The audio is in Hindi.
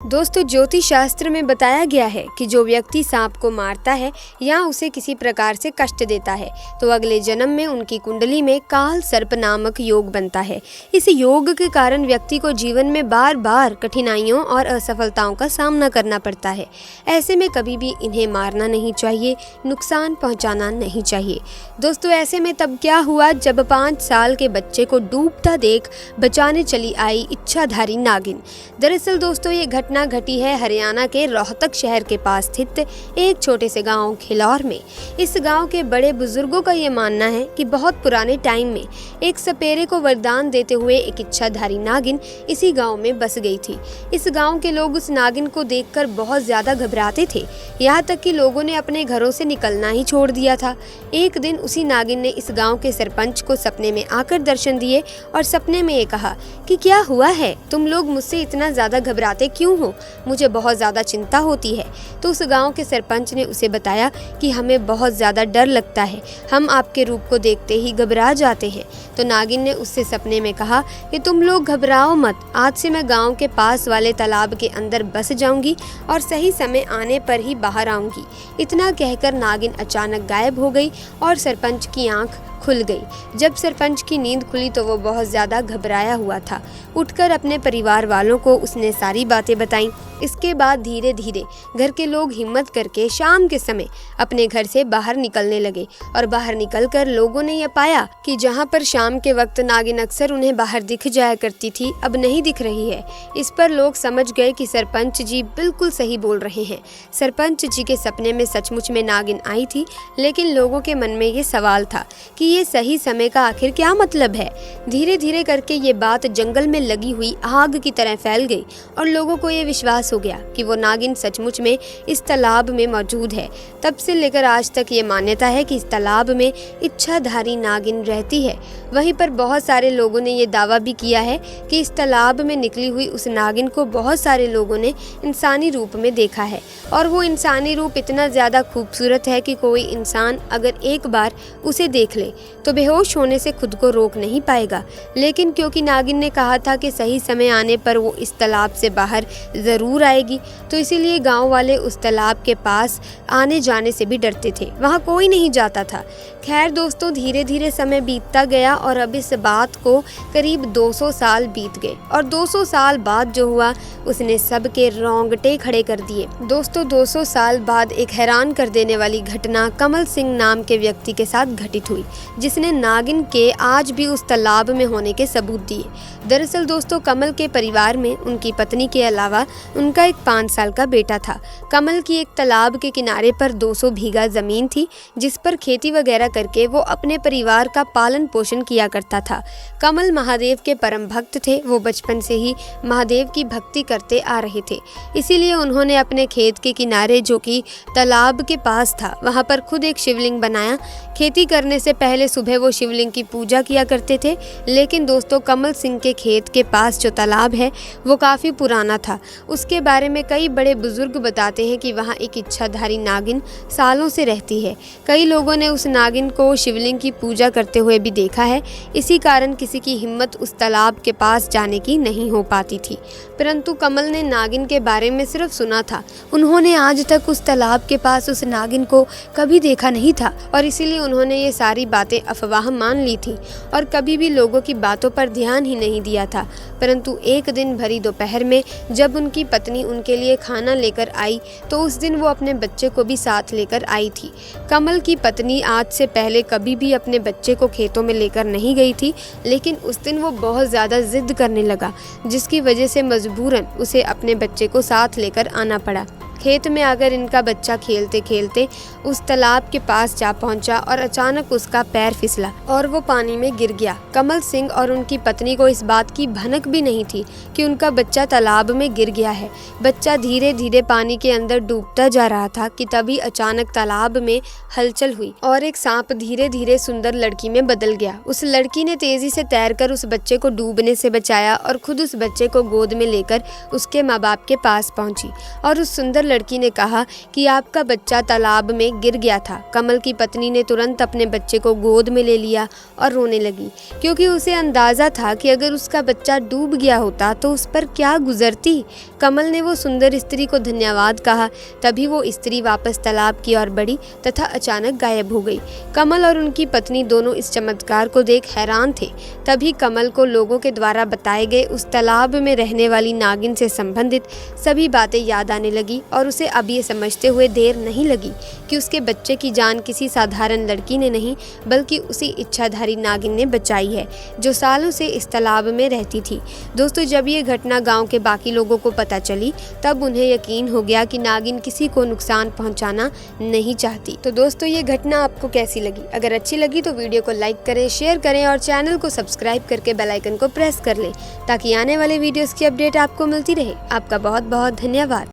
दोस्तों, ज्योतिष शास्त्र में बताया गया है कि जो व्यक्ति सांप को मारता है या उसे किसी प्रकार से कष्ट देता है तो अगले जन्म में उनकी कुंडली में काल सर्प नामक योग बनता है। इस योग के कारण व्यक्ति को जीवन में बार बार कठिनाइयों और असफलताओं का सामना करना पड़ता है। ऐसे में कभी भी इन्हें मारना नहीं चाहिए, नुकसान पहुंचाना नहीं चाहिए। दोस्तों, ऐसे में तब क्या हुआ जब 5 साल के बच्चे को डूबता देख बचाने चली आई इच्छाधारी नागिन। दरअसल दोस्तों, ये घटना घटी है हरियाणा के रोहतक शहर के पास स्थित एक छोटे से गांव खिलौर में। इस गांव के बड़े बुजुर्गों का ये मानना है कि बहुत पुराने टाइम में एक सपेरे को वरदान देते हुए एक इच्छाधारी नागिन इसी गांव में बस गई थी। इस गांव के लोग उस नागिन को देखकर बहुत ज्यादा घबराते थे, यहाँ तक कि लोगों ने अपने घरों से निकलना ही छोड़ दिया था। एक दिन उसी नागिन ने इस गाँव के सरपंच को सपने में आकर दर्शन दिए और सपने में ये कहा कि क्या हुआ है, तुम लोग मुझसे इतना ज्यादा घबराते क्यों हो, मुझे बहुत ज़्यादा चिंता होती है। तो उस गांव के सरपंच ने उसे बताया कि हमें बहुत ज़्यादा डर लगता है, हम आपके रूप को देखते ही घबरा जाते हैं। तो नागिन ने उससे सपने में कहा कि तुम लोग घबराओ मत, आज से मैं गांव के पास वाले तालाब के अंदर बस जाऊंगी और सही समय आने पर ही बाहर आऊंगी। इतना कहकर नागिन अचानक गायब हो गई और सरपंच की आंख खुल गई। जब सरपंच की नींद खुली तो वो बहुत ज़्यादा घबराया हुआ था। उठकर अपने परिवार वालों को उसने सारी बातें बताईं। इसके बाद धीरे धीरे घर के लोग हिम्मत करके शाम के समय अपने घर से बाहर निकलने लगे और बाहर निकलकर लोगों ने यह पाया कि जहां पर शाम के वक्त नागिन अक्सर उन्हें बाहर दिख जाया करती थी, अब नहीं दिख रही है। इस पर लोग समझ गए कि सरपंच जी बिल्कुल सही बोल रहे हैं। सरपंच जी के सपने में सचमुच में नागिन आई थी, लेकिन लोगों के मन में ये सवाल था कि ये सही समय का आखिर क्या मतलब है। धीरे धीरे करके ये बात जंगल में लगी हुई आग की तरह फैल गई और लोगों को ये विश्वास हो गया कि वो नागिन सचमुच में इस तालाब में मौजूद है। तब से लेकर आज तक ये मान्यता है कि इस तालाब में इच्छाधारी नागिन रहती है। वहीं पर बहुत सारे लोगों ने ये दावा भी किया है कि इस तालाब में निकली हुई उस नागिन को बहुत सारे लोगों ने इंसानी रूप में देखा है और वो इंसानी रूप इतना ज़्यादा खूबसूरत है कि कोई इंसान अगर एक बार उसे देख ले तो बेहोश होने से खुद को रोक नहीं पाएगा। लेकिन क्योंकि नागिन ने कहा था कि सही समय आने पर वो इस तालाब से बाहर ज़रूर आएगी, तो इसीलिए गांव वाले उस तालाब के पास आने जाने से भी डरते थे, वहां कोई नहीं जाता था। खैर दोस्तों, धीरे धीरे समय बीतता गया और अब इस बात को करीब 200 साल बीत गए और 200 साल बाद जो हुआ उसने सबके रोंगटे खड़े कर दिए। दोस्तों, 200 साल बाद एक हैरान कर देने वाली घटना कमल सिंह नाम के व्यक्ति के साथ घटित हुई, जिसने नागिन के आज भी उस तालाब में होने के सबूत दिए। दरअसल दोस्तों, कमल के परिवार में उनकी पत्नी के अलावा उनका एक 5 साल का बेटा था। कमल की एक तालाब के किनारे पर 200 बीघा जमीन थी, जिस पर खेती वगैरह करके वो अपने परिवार का पालन पोषण किया करता था। कमल महादेव के परम भक्त थे। वो बचपन से ही महादेव की भक्ति करते आ रहे थे, इसीलिए उन्होंने अपने खेत के किनारे, जो कि तालाब के पास था, वहाँ पर खुद एक शिवलिंग बनाया। खेती करने से पहले सुबह वो शिवलिंग की पूजा किया करते थे। लेकिन दोस्तों, कमल सिंह के खेत के पास जो तालाब है वो काफ़ी पुराना था। उसके बारे में कई बड़े बुजुर्ग बताते हैं कि वहाँ एक इच्छाधारी नागिन सालों से रहती है। कई लोगों ने उस नागिन को शिवलिंग की पूजा करते हुए भी देखा है। इसी कारण किसी की हिम्मत उस तालाब के पास जाने की नहीं हो पाती थी। परंतु कमल ने नागिन के बारे में सिर्फ सुना था, उन्होंने आज तक उस तालाब के पास उस नागिन को कभी देखा नहीं था और इसीलिए उन्होंने ये सारी बातें अफवाह मान ली थी और कभी भी लोगों की बातों पर ध्यान ही नहीं दिया था। परंतु एक दिन भरी दोपहर में जब उनकी पत्नी उनके लिए खाना लेकर आई तो उस दिन वो अपने बच्चे को भी साथ लेकर आई थी। कमल की पत्नी आज से पहले कभी भी अपने बच्चे को खेतों में लेकर नहीं गई थी, लेकिन उस दिन वो बहुत ज़्यादा जिद करने लगा, जिसकी वजह से मजबूरन उसे अपने बच्चे को साथ लेकर आना पड़ा। खेत में आकर इनका बच्चा खेलते खेलते उस तालाब के पास जा पहुंचा और अचानक उसका पैर फिसला और वो पानी में गिर गया। कमल सिंह और उनकी पत्नी को इस बात की भनक भी नहीं थी कि उनका बच्चा तालाब में गिर गया है। बच्चा धीरे धीरे पानी के अंदर डूबता जा रहा था कि तभी अचानक तालाब में हलचल हुई और एक सांप धीरे धीरे सुंदर लड़की में बदल गया। उस लड़की ने तेजी से तैरकर उस बच्चे को डूबने से बचाया और खुद उस बच्चे को गोद में लेकर उसके माँ बाप के पास पहुंची और उस सुंदर लड़की ने कहा कि आपका बच्चा तालाब में गिर गया था। कमल की पत्नी ने तुरंत अपने बच्चे को गोद में ले लिया और रोने लगी, क्योंकि उसे अंदाज़ा था कि अगर उसका बच्चा डूब गया होता तो उस पर क्या गुजरती। कमल ने वो सुंदर स्त्री को धन्यवाद कहा। तभी वो स्त्री वापस तालाब की ओर बढ़ी तथा अचानक गायब हो गई। कमल और उनकी पत्नी दोनों इस चमत्कार को देख हैरान थे। तभी कमल को लोगों के द्वारा बताए गए उस तालाब में रहने वाली नागिन से संबंधित सभी बातें याद आने लगी और उसे अब ये समझते हुए देर नहीं लगी कि उसके बच्चे की जान किसी साधारण लड़की ने नहीं बल्कि उसी इच्छाधारी नागिन ने बचाई है, जो सालों से इस तालाब में रहती थी। दोस्तों, जब ये घटना गांव के बाकी लोगों को पता चली तब उन्हें यकीन हो गया कि नागिन किसी को नुकसान पहुंचाना नहीं चाहती। तो दोस्तों, ये घटना आपको कैसी लगी? अगर अच्छी लगी तो वीडियो को लाइक करें, शेयर करें और चैनल को सब्सक्राइब करके बेल आइकन को प्रेस कर लें ताकि आने वाले वीडियोस की अपडेट आपको मिलती रहे। आपका बहुत बहुत धन्यवाद।